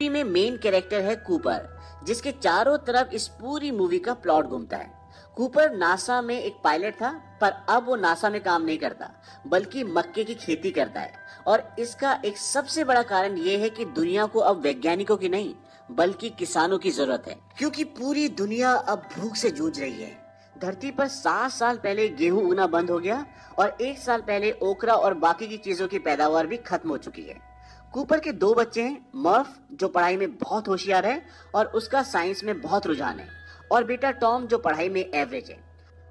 Movie में main character है Cooper, जिसके चारों तरफ इस पूरी मूवी का प्लॉट घूमता है। कूपर नासा में एक पायलट था, पर अब वो नासा में काम नहीं करता बल्कि मक्के की खेती करता है। और इसका एक सबसे बड़ा कारण ये है कि दुनिया को अब वैज्ञानिकों की नहीं बल्कि किसानों की जरूरत है, क्योंकि पूरी दुनिया अब भूख से जूझ रही है। धरती पर 7 साल पहले गेहूं उगना बंद हो गया और 1 साल पहले ओकरा और बाकी की चीजों की पैदावार भी खत्म हो चुकी है। कूपर के 2 बच्चे हैं, मर्फ जो पढ़ाई में बहुत होशियार है और उसका साइंस में बहुत रुझान है, और बेटा टॉम जो पढ़ाई में एवरेज है।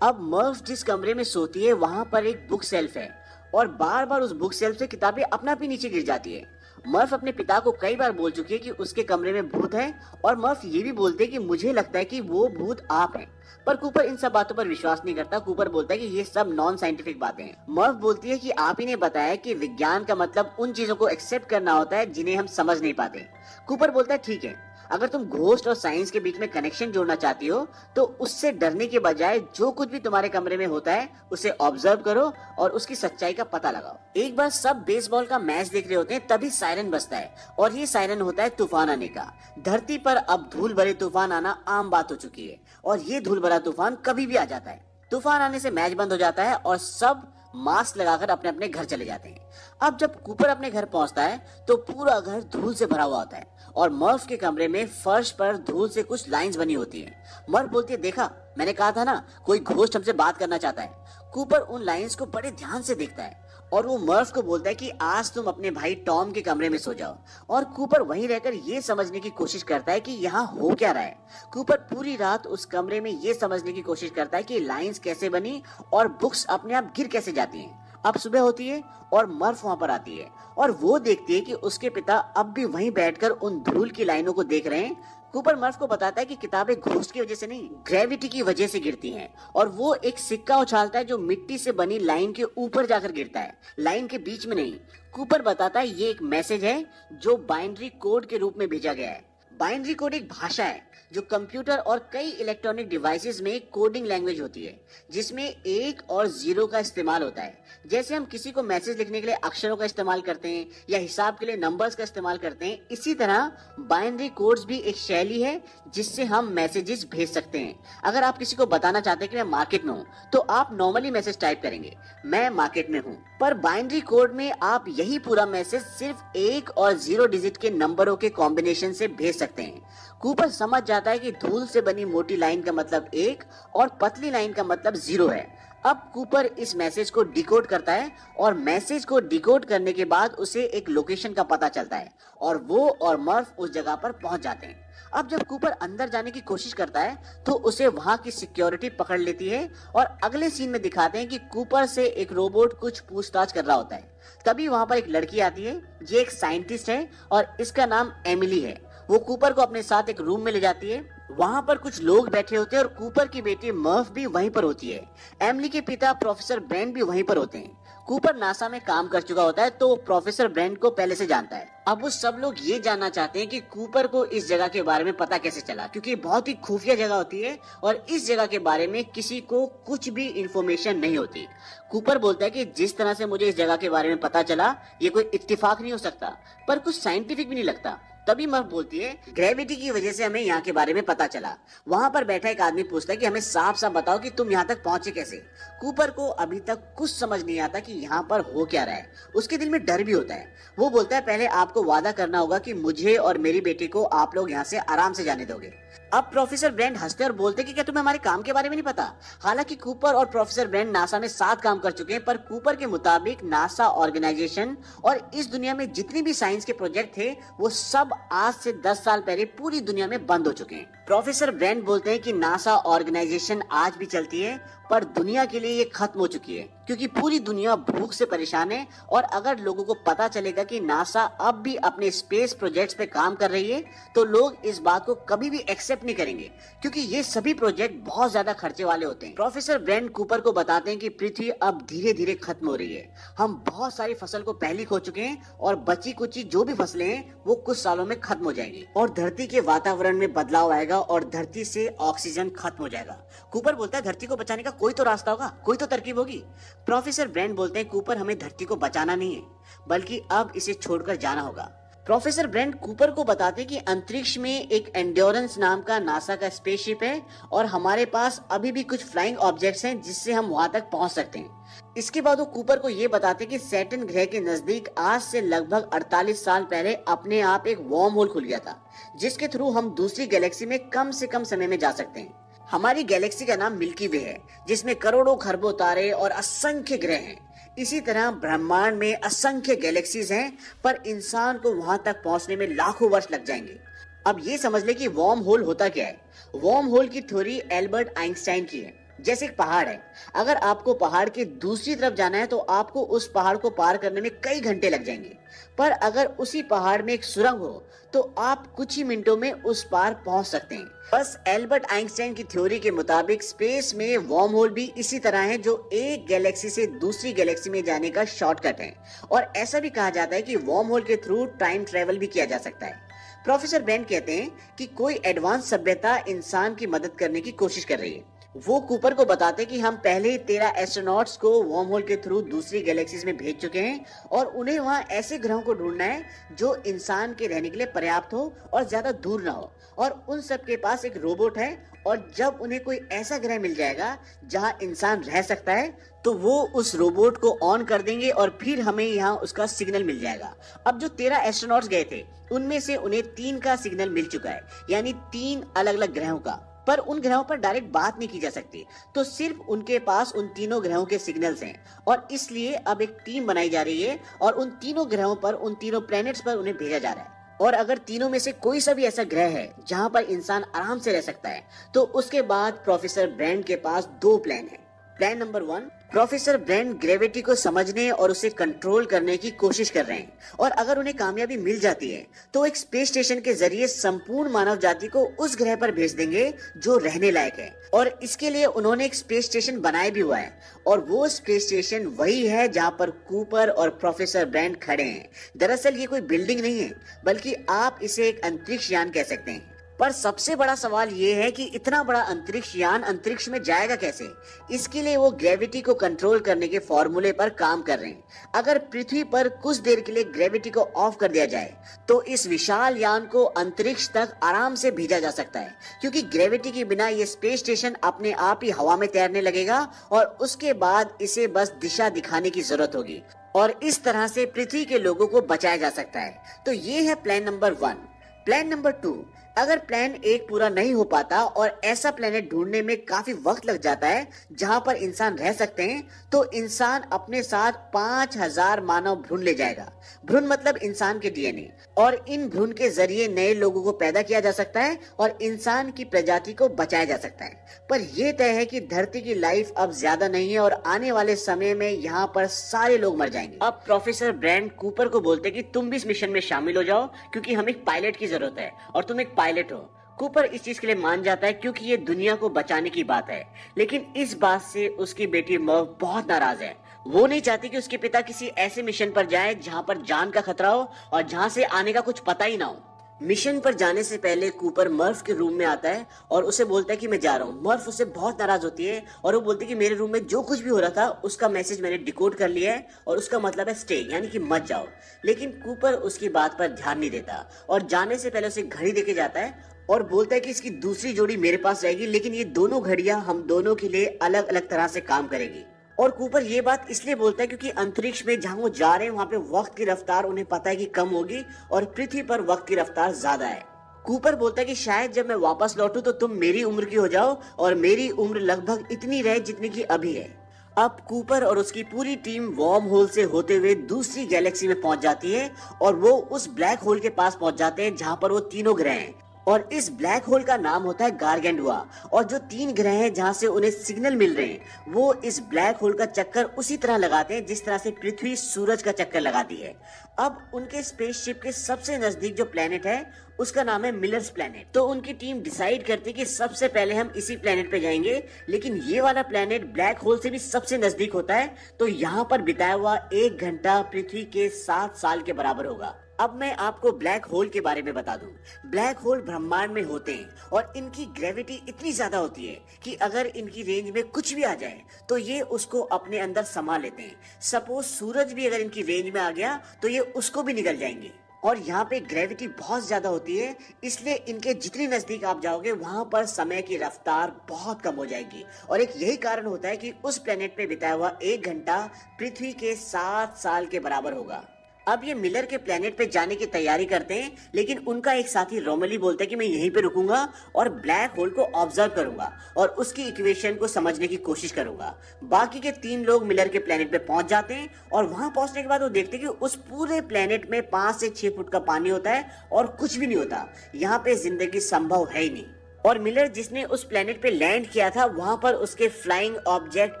अब मर्फ जिस कमरे में सोती है वहां पर एक बुक शेल्फ है और बार बार उस बुक शेल्फ से किताबें अपना भी नीचे गिर जाती है। मर्फ अपने पिता को कई बार बोल चुकी है कि उसके कमरे में भूत है, और मर्फ ये भी बोलते है कि मुझे लगता है कि वो भूत आप हैं। पर कूपर इन सब बातों पर विश्वास नहीं करता। कूपर बोलता है कि ये सब नॉन साइंटिफिक बातें हैं। मर्फ बोलती है कि आप ही ने बताया कि विज्ञान का मतलब उन चीजों को एक्सेप्ट करना होता है जिन्हें हम समझ नहीं पाते। कूपर बोलता है ठीक है, अगर तुम घोस्ट और साइंस के बीच में कनेक्शन जोड़ना चाहती हो तो उससे डरने के बजाय जो कुछ भी तुम्हारे कमरे में होता है उसे ऑब्जर्व करो और उसकी सच्चाई का पता लगाओ। एक बार सब बेसबॉल का मैच देख रहे होते हैं, तभी सायरन बजता है और ये सायरन होता है तूफान आने का। धरती पर अब धूल भरे तूफान आना आम बात हो चुकी है और ये धूल भरा तूफान कभी भी आ जाता है। तूफान आने से मैच बंद हो जाता है और सब मास्क लगाकर अपने अपने घर चले जाते हैं। अब जब कूपर अपने घर पहुंचता है तो पूरा घर धूल से भरा हुआ होता है और मर्फ के कमरे में फर्श पर धूल से कुछ लाइंस बनी होती हैं। मर्फ बोलती है, देखा मैंने कहा था ना, कोई घोस्ट हमसे बात करना चाहता है। कूपर उन लाइंस को बड़े ध्यान से देखता है और वो मर्फ को बोलता है कि आज तुम अपने भाई टॉम के कमरे में सो जाओ। और कूपर वहीं रहकर ये समझने की कोशिश करता है कि यहाँ हो क्या रहा है। कूपर पूरी रात उस कमरे में ये समझने की कोशिश करता है कि लाइंस कैसे बनी और बुक्स अपने आप गिर कैसे जाती हैं। अब सुबह होती है और मर्फ वहां पर आती है और वो देखती है कि उसके पिता अब भी वहीं बैठकर उन धूल की लाइनों को देख रहे हैं। कूपर मर्फ को बताता है कि किताबें घोस्ट की वजह से नहीं, ग्रेविटी की वजह से गिरती हैं, और वो एक सिक्का उछालता है जो मिट्टी से बनी लाइन के ऊपर जाकर गिरता है, लाइन के बीच में नहीं। कूपर बताता है ये एक मैसेज है जो बाइनरी कोड के रूप में भेजा गया है। बाइनरी कोड एक भाषा है जो कंप्यूटर और कई इलेक्ट्रॉनिक डिवाइसेस में कोडिंग लैंग्वेज होती है, जिसमें 1 और 0 का इस्तेमाल होता है। जैसे हम किसी को मैसेज लिखने के लिए अक्षरों का इस्तेमाल करते हैं या हिसाब के लिए नंबर्स का इस्तेमाल करते हैं, इसी तरह बाइनरी कोड्स भी एक शैली है जिससे हम मैसेजेस भेज सकते हैं। अगर आप किसी को बताना चाहते हैं कि मैं मार्केट में हूँ तो आप नॉर्मली मैसेज टाइप करेंगे, मैं मार्केट में हूँ, पर बाइनरी कोड में आप यही पूरा मैसेज सिर्फ 1 और 0 डिजिट के नंबरों के कॉम्बिनेशन से भेज सकते हैं। कूपर समझ जाता है कि धूल से बनी मोटी लाइन का मतलब 1 और पतली लाइन का मतलब 0 है। अब कूपर इस मैसेज को डिकोड करता है और मैसेज को डिकोड करने के बाद उसे एक लोकेशन का पता चलता है और वो और मर्फ उस जगह पर पहुंच जाते हैं। अब जब कूपर अंदर जाने की कोशिश करता है तो उसे वहां की सिक्योरिटी पकड़ लेती है और अगले सीन में दिखाते हैं कि कूपर से एक रोबोट कुछ पूछताछ कर रहा होता है। तभी वहां पर एक लड़की आती है, ये एक साइंटिस्ट है और इसका नाम एमिली है। वो कूपर को अपने साथ एक रूम में ले जाती है। वहां पर कुछ लोग बैठे होते हैं और कूपर की बेटी मर्फ भी वहीं पर होती है। एमिली के पिता प्रोफेसर ब्रेंड भी वहीं पर होते हैं। कूपर नासा में काम कर चुका होता है तो प्रोफेसर ब्रेंड को पहले से जानता है। अब वो सब लोग ये जानना चाहते हैं कि कूपर को इस जगह के बारे में पता कैसे चला, क्योंकि बहुत ही खुफिया जगह होती है और इस जगह के बारे में किसी को कुछ भी इंफॉर्मेशन नहीं होती। कूपर बोलता है कि जिस तरह से मुझे इस जगह के बारे में पता चला ये कोई इत्तेफाक नहीं हो सकता, पर कुछ साइंटिफिक भी नहीं लगता। तभी मर्फ बोलती है, ग्रेविटी की वजह से हमें यहाँ के बारे में पता चला। वहां पर बैठा एक आदमी पूछता है कि हमें साफ साफ बताओ कि तुम यहाँ तक पहुंचे कैसे। कूपर को अभी तक कुछ समझ नहीं आता कि यहाँ पर हो क्या रहा है। उसके दिल में डर भी होता है। वो बोलता है, पहले आपको वादा करना होगा कि मुझे और मेरी बेटी को आप लोग यहाँ से आराम से जाने दोगे। अब प्रोफेसर ब्रेंड हंसते और बोलते कि क्या तुम्हें हमारे काम के बारे में नहीं पता। हालांकि कूपर और प्रोफेसर ब्रेंड नासा में साथ काम कर चुके हैं, पर कूपर के मुताबिक नासा ऑर्गेनाइजेशन और इस दुनिया में जितने भी साइंस के प्रोजेक्ट थे वो सब आज से 10 साल पहले पूरी दुनिया में बंद हो चुके हैं। प्रोफेसर ब्रेंड बोलते हैं कि नासा ऑर्गेनाइजेशन आज भी चलती है, पर दुनिया के लिए ये खत्म हो चुकी है क्योंकि पूरी दुनिया भूख से परेशान है। और अगर लोगों को पता चलेगा कि नासा अब भी अपने स्पेस प्रोजेक्ट्स पे काम कर रही है तो लोग इस बात को कभी भी एक्सेप्ट नहीं करेंगे, क्योंकि ये सभी प्रोजेक्ट बहुत ज्यादा खर्चे वाले होते हैं। प्रोफेसर ब्रेंड कूपर को बताते हैं कि पृथ्वी अब धीरे धीरे खत्म हो रही है। हम बहुत सारी फसल को पहले खो चुके हैं और बची कुची जो भी फसलें हैं वो कुछ सालों में खत्म हो जाएंगी और धरती के वातावरण में बदलाव आएगा और धरती से ऑक्सीजन खत्म हो जाएगा। कूपर बोलता है, धरती को बचाने का कोई तो रास्ता होगा, कोई तो तरकीब होगी। प्रोफेसर ब्रेंड बोलते हैं, कूपर हमें धरती को बचाना नहीं है बल्कि अब इसे छोड़कर जाना होगा। प्रोफेसर ब्रेंट कूपर को बताते कि अंतरिक्ष में एक एंड्योरेंस नाम का नासा का स्पेसशिप है और हमारे पास अभी भी कुछ फ्लाइंग ऑब्जेक्ट्स हैं जिससे हम वहां तक पहुंच सकते हैं। इसके बाद वो कूपर को ये बताते कि सैटर्न ग्रह के नजदीक आज से लगभग 48 साल पहले अपने आप एक वार्म होल खुल गया था, जिसके थ्रू हम दूसरी गैलेक्सी में कम से कम समय में जा सकते हैं। हमारी गैलेक्सी का नाम मिल्की वे है, जिसमें करोड़ों खरबों तारे और असंख्य ग्रह हैं। इसी तरह ब्रह्मांड में असंख्य गैलेक्सीज हैं, पर इंसान को वहां तक पहुंचने में लाखों वर्ष लग जाएंगे। अब ये समझ ले कि वार्म होल होता क्या है। वार्म होल की थ्योरी एल्बर्ट आइंस्टाइन की है। जैसे एक पहाड़ है, अगर आपको पहाड़ के दूसरी तरफ जाना है तो आपको उस पहाड़ को पार करने में कई घंटे लग जाएंगे, पर अगर उसी पहाड़ में एक सुरंग हो तो आप कुछ ही मिनटों में उस पार पहुंच सकते हैं। बस एल्बर्ट आइंस्टाइन की थ्योरी के मुताबिक स्पेस में वार्म होल भी इसी तरह है, जो एक गैलेक्सी से दूसरी गैलेक्सी में जाने का शॉर्टकट है। और ऐसा भी कहा जाता है कि वार्म होल के थ्रू टाइम ट्रेवल भी किया जा सकता है। प्रोफेसर ब्रेंट कहते हैं कि कोई एडवांस सभ्यता इंसान की मदद करने की कोशिश कर रही है। वो कूपर को बताते कि हम पहले ही 13 एस्ट्रोनॉट्स को वार्म होल के थ्रू दूसरी गैलेक्सीज में भेज चुके हैं और उन्हें वहां ऐसे ग्रहों को ढूंढना है जो इंसान के रहने के लिए पर्याप्त हो और ज्यादा दूर ना हो। और उन सब के पास एक रोबोट है, और जब उन्हें कोई ऐसा ग्रह मिल जाएगा जहां इंसान रह सकता है तो वो उस रोबोट को ऑन कर देंगे और फिर हमें यहाँ उसका सिग्नल मिल जाएगा। अब जो 13 एस्ट्रोनॉट्स गए थे उनमें से उन्हें 3 का सिग्नल मिल चुका है, यानी 3 अलग अलग ग्रहों का। पर उन ग्रहों पर डायरेक्ट बात नहीं की जा सकती, तो सिर्फ उनके पास उन तीनों ग्रहों के सिग्नल्स हैं। और इसलिए अब एक टीम बनाई जा रही है और उन तीनों ग्रहों पर, उन तीनों प्लैनेट्स पर उन्हें भेजा जा रहा है। और अगर तीनों में से कोई सा भी ऐसा ग्रह है जहां पर इंसान आराम से रह सकता है, तो उसके बाद प्रोफेसर ब्रेंट के पास 2 प्लान है। Plan number 1, professor Brent gravity को समझने और उसे कंट्रोल करने की कोशिश कर रहे हैं, और अगर उन्हें कामयाबी मिल जाती है तो एक स्पेस स्टेशन के जरिए संपूर्ण मानव जाति को उस ग्रह पर भेज देंगे जो रहने लायक है। और इसके लिए उन्होंने एक स्पेस स्टेशन बनाया भी हुआ है, और वो स्पेस स्टेशन वही है जहां पर कूपर और प्रोफेसर ब्रेंट खड़े हैं। दरअसल ये कोई बिल्डिंग नहीं है, बल्कि आप इसे एक अंतरिक्ष यान कह सकते हैं। पर सबसे बड़ा सवाल ये है कि इतना बड़ा अंतरिक्ष यान अंतरिक्ष में जाएगा कैसे। इसके लिए वो ग्रेविटी को कंट्रोल करने के फॉर्मूले पर काम कर रहे हैं। अगर पृथ्वी पर कुछ देर के लिए ग्रेविटी को ऑफ कर दिया जाए तो इस विशाल यान को अंतरिक्ष तक आराम से भेजा जा सकता है, क्योंकि ग्रेविटी के बिना ये स्पेस स्टेशन अपने आप ही हवा में तैरने लगेगा और उसके बाद इसे बस दिशा दिखाने की जरूरत होगी, और इस तरह से पृथ्वी के लोगों को बचाया जा सकता है। तो ये है प्लान नंबर 1। प्लान नंबर 2, अगर प्लान 1 पूरा नहीं हो पाता और ऐसा प्लेनेट ढूंढने में काफी वक्त लग जाता है जहां पर इंसान रह सकते हैं, तो इंसान अपने साथ 5000 मानव भ्रूण ले जाएगा। भ्रूण मतलब इंसान के डीएनए, और इन भ्रूण के जरिए नए लोगों को पैदा किया जा सकता है और इंसान की प्रजाति को बचाया जा सकता है। पर यह तय है कि धरती की लाइफ अब ज्यादा नहीं है और आने वाले समय में यहाँ पर सारे लोग मर जाएंगे। अब प्रोफेसर ब्रेंट कूपर को बोलते कि तुम भी इस मिशन में शामिल हो जाओ, क्योंकि हमें एक पायलट की जरूरत है और तुम एक पायलट हो। कूपर इस चीज के लिए मान जाता है क्योंकि ये दुनिया को बचाने की बात है, लेकिन इस बात से उसकी बेटी मर्व बहुत नाराज है। वो नहीं चाहती कि उसके पिता किसी ऐसे मिशन पर जाए जहां पर जान का खतरा हो और जहां से आने का कुछ पता ही ना हो। मिशन पर जाने से पहले कूपर मर्फ के रूम में आता है और उसे बोलता है कि मैं जा रहा हूँ। मर्फ उससे बहुत नाराज होती है और वो बोलती है कि मेरे रूम में जो कुछ भी हो रहा था उसका मैसेज मैंने डिकोड कर लिया है और उसका मतलब है स्टे, यानी कि मत जाओ। लेकिन कूपर उसकी बात पर ध्यान नहीं देता और जाने से पहले उसे घड़ी देके जाता है और बोलता है कि इसकी दूसरी जोड़ी मेरे पास रहेगी, लेकिन ये दोनों घड़ियां हम दोनों के लिए अलग अलग तरह से काम करेगी। और कूपर ये बात इसलिए बोलता है क्योंकि अंतरिक्ष में जहां वो जा रहे हैं वहां पे वक्त की रफ्तार उन्हें पता है कि कम होगी और पृथ्वी पर वक्त की रफ्तार ज्यादा है। कूपर बोलता है कि शायद जब मैं वापस लौटूं तो तुम मेरी उम्र की हो जाओ और मेरी उम्र लगभग इतनी रहे जितनी की अभी है। अब कूपर और उसकी पूरी टीम वार्म होल से होते हुए दूसरी गैलेक्सी में पहुंच जाती है और वो उस ब्लैक होल के पास पहुंच जाते हैं जहां पर वो तीनों ग्रह हैं। और इस ब्लैक होल का नाम होता है गारगेंडुआ। और जो 3 ग्रह हैं जहां से उन्हें सिग्नल मिल रहे हैं वो इस ब्लैक होल का चक्कर उसी तरह लगाते हैं जिस तरह से पृथ्वी सूरज का चक्कर लगाती है। अब उनके स्पेसशिप के सबसे नजदीक जो प्लेनेट है उसका नाम है मिलर्स प्लेनेट। तो उनकी टीम डिसाइड करती है कि सबसे पहले हम इसी प्लेनेट पे जाएंगे, लेकिन ये वाला प्लेनेट ब्लैक होल से भी सबसे नजदीक होता है, तो यहाँ पर बिताया हुआ 1 घंटा पृथ्वी के 7 साल के बराबर होगा। अब मैं आपको ब्लैक होल के बारे में बता दूं। ब्लैक होल ब्रह्मांड में होते हैं और इनकी ग्रेविटी इतनी ज्यादा होती है कि अगर इनकी रेंज में कुछ भी आ जाए तो ये उसको अपने अंदर समा लेते हैं। सपोज सूरज भी अगर इनकी रेंज में आ गया तो ये उसको भी निगल जाएंगे। और यहाँ पे ग्रेविटी बहुत ज्यादा होती है, इसलिए इनके जितनी नजदीक आप जाओगे वहां पर समय की रफ्तार बहुत कम हो जाएगी। और एक यही कारण होता है कि उस प्लेनेट पे बिताया हुआ 1 घंटा पृथ्वी के 7 साल के बराबर होगा। अब ये मिलर के प्लेनेट पे जाने की तैयारी करते हैं, लेकिन उनका एक साथी रोमली बोलता है कि मैं यहीं पे रुकूंगा और ब्लैक होल को ऑब्जर्व करूंगा और उसकी इक्वेशन को समझने की कोशिश करूंगा। बाकी के 3 लोग मिलर के प्लेनेट पे पहुंच जाते हैं और वहां पहुंचने के बाद वो देखते हैं कि उस पूरे प्लेनेट में 5 से 6 फुट का पानी होता है और कुछ भी नहीं होता। यहाँ पे जिंदगी संभव है ही नहीं। और मिलर जिसने उस प्लेनेट पे लैंड किया था वहां पर उसके फ्लाइंग ऑब्जेक्ट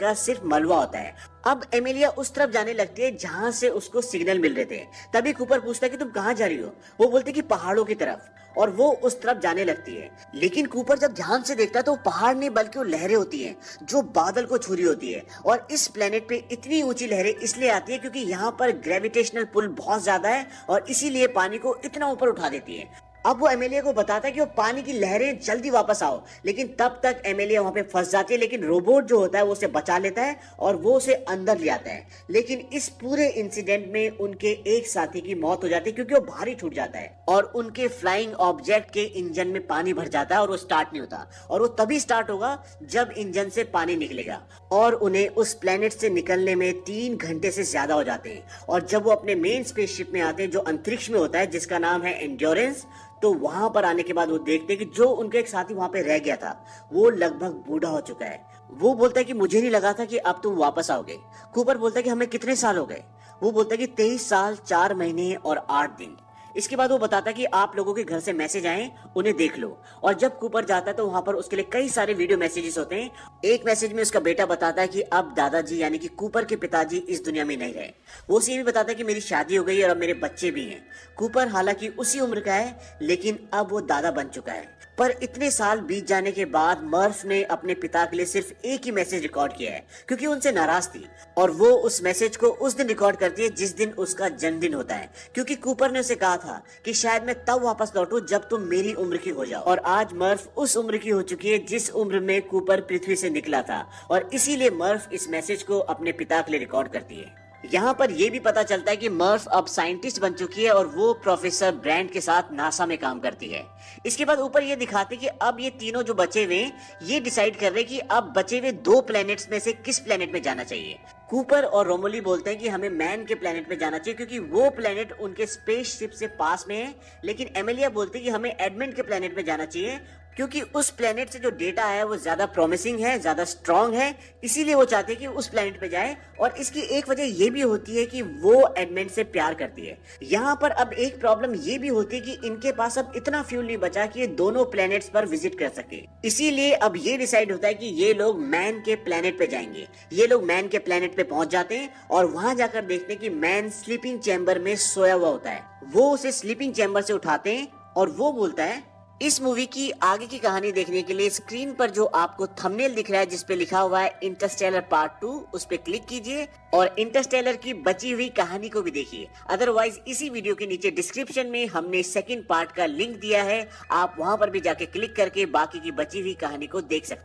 का सिर्फ मलबा होता है। अब एमिलिया उस तरफ जाने लगती है जहां से उसको सिग्नल मिल रहे थे। तभी कूपर पूछता है कि तुम कहां जा रही हो? वो बोलती है कि पहाड़ों की तरफ, और वो उस तरफ जाने लगती है। लेकिन कूपर जब ध्यान से देखता है तो पहाड़ नहीं बल्कि वो लहरें होती हैं जो बादल को छू रही होती है। और इस प्लेनेट पे इतनी ऊंची लहरें इसलिए आती है क्योंकि यहाँ पर ग्रेविटेशनल पुल बहुत ज्यादा है और इसीलिए पानी को इतना ऊपर उठा देती है। अब वो एमिलिया को बताता है कि वो पानी की लहरें जल्दी वापस आओ, लेकिन तब तक एमिलिया वहां पे फंस जाती है। लेकिन रोबोट जो होता है वो उसे बचा लेता है और वो उसे अंदर ले आता है। लेकिन इस पूरे इंसिडेंट में उनके एक साथी की मौत हो जाती है क्योंकि वो भारी छूट जाता है और उनके फ्लाइंग ऑब्जेक्ट के इंजन में पानी भर जाता है और वो स्टार्ट नहीं होता। और वो तभी स्टार्ट होगा जब इंजन से पानी निकलेगा और उन्हें उस प्लेनेट से निकलने में 3 घंटे से ज्यादा हो जाते हैं। और जब वो अपने मेन स्पेसशिप में आते हैं जो अंतरिक्ष में होता है जिसका नाम है एंड्योरेंस, तो वहां पर आने के बाद वो देखते हैं कि जो उनके एक साथी वहां पे रह गया था वो लगभग बूढ़ा हो चुका है। वो बोलता है कि मुझे नहीं लगा था कि अब तुम वापस आओगे। कूपर बोलता है कि हमें कितने साल हो गए? वो बोलता है कि 23 साल 4 महीने और 8 दिन। इसके बाद वो बताता है कि आप लोगों के घर से मैसेज आए, उन्हें देख लो। और जब कूपर जाता है तो वहां पर उसके लिए कई सारे वीडियो मैसेजेस होते हैं। एक मैसेज में उसका बेटा बताता है कि अब दादाजी यानी कि कूपर के पिताजी इस दुनिया में नहीं रहे। वो उसे ये भी बताता है कि मेरी शादी हो गई और अब मेरे बच्चे भी हैं। कूपर हालांकि उसी उम्र का है लेकिन अब वो दादा बन चुका है। पर इतने साल बीत जाने के बाद मर्फ ने अपने पिता के लिए सिर्फ एक ही मैसेज रिकॉर्ड किया है क्योंकि उनसे नाराज थी। और वो उस मैसेज को उस दिन रिकॉर्ड करती है जिस दिन उसका जन्मदिन होता है, क्योंकि कूपर ने उसे कहा था कि शायद मैं तब वापस लौटूं जब तुम मेरी उम्र की हो जाओ। और आज मर्फ उस उम्र की हो चुकी है जिस उम्र में कूपर पृथ्वी से निकला था और इसीलिए मर्फ इस मैसेज को अपने पिता के लिए रिकॉर्ड करती है। यहाँ पर यह भी पता चलता है कि मर्फ अब साइंटिस्ट बन चुकी है और वो प्रोफेसर ब्रांड के साथ नासा में काम करती है। इसके बाद ऊपर ये दिखाते कि अब ये तीनों जो बचे हुए ये डिसाइड कर रहे हैं कि अब बचे हुए 2 प्लैनेट्स में से किस प्लैनेट में जाना चाहिए। कूपर और रोमोली बोलते हैं कि हमें मैन के प्लैनेट में जाना चाहिए क्योंकि वो प्लैनेट उनके स्पेसशिप से पास में है। लेकिन एमिलिया बोलती है कि हमें एडमंड के प्लैनेट में जाना चाहिए क्योंकि उस प्लेनेट से जो डेटा है वो ज्यादा प्रॉमिसिंग है, ज्यादा स्ट्रांग है, इसीलिए वो चाहते हैं कि उस प्लेनेट पे जाए। और इसकी एक वजह ये भी होती है कि वो एडमंड से प्यार करती है। यहाँ पर अब एक प्रॉब्लम ये भी होती है कि इनके पास अब इतना फ्यूल नहीं बचा कि ये दोनों प्लेनेट्स पर विजिट कर सके। इसीलिए अब ये डिसाइड होता है कि ये लोग मैन के प्लेनेट पे जाएंगे। ये लोग मैन के प्लेनेट पे पहुंच जाते हैं और वहां जाकर देखते हैं कि मैन स्लीपिंग चैम्बर में सोया हुआ होता है। वो उसे स्लीपिंग चैम्बर से उठाते हैं और वो बोलता है, इस मूवी की आगे की कहानी देखने के लिए स्क्रीन पर जो आपको थंबनेल दिख रहा है जिसपे लिखा हुआ है इंटरस्टेलर पार्ट 2, उस पे क्लिक कीजिए और इंटरस्टेलर की बची हुई कहानी को भी देखिए। अदरवाइज इसी वीडियो के नीचे डिस्क्रिप्शन में हमने सेकंड पार्ट का लिंक दिया है, आप वहां पर भी जाके क्लिक करके बाकी की बची हुई कहानी को देख सकते हैं।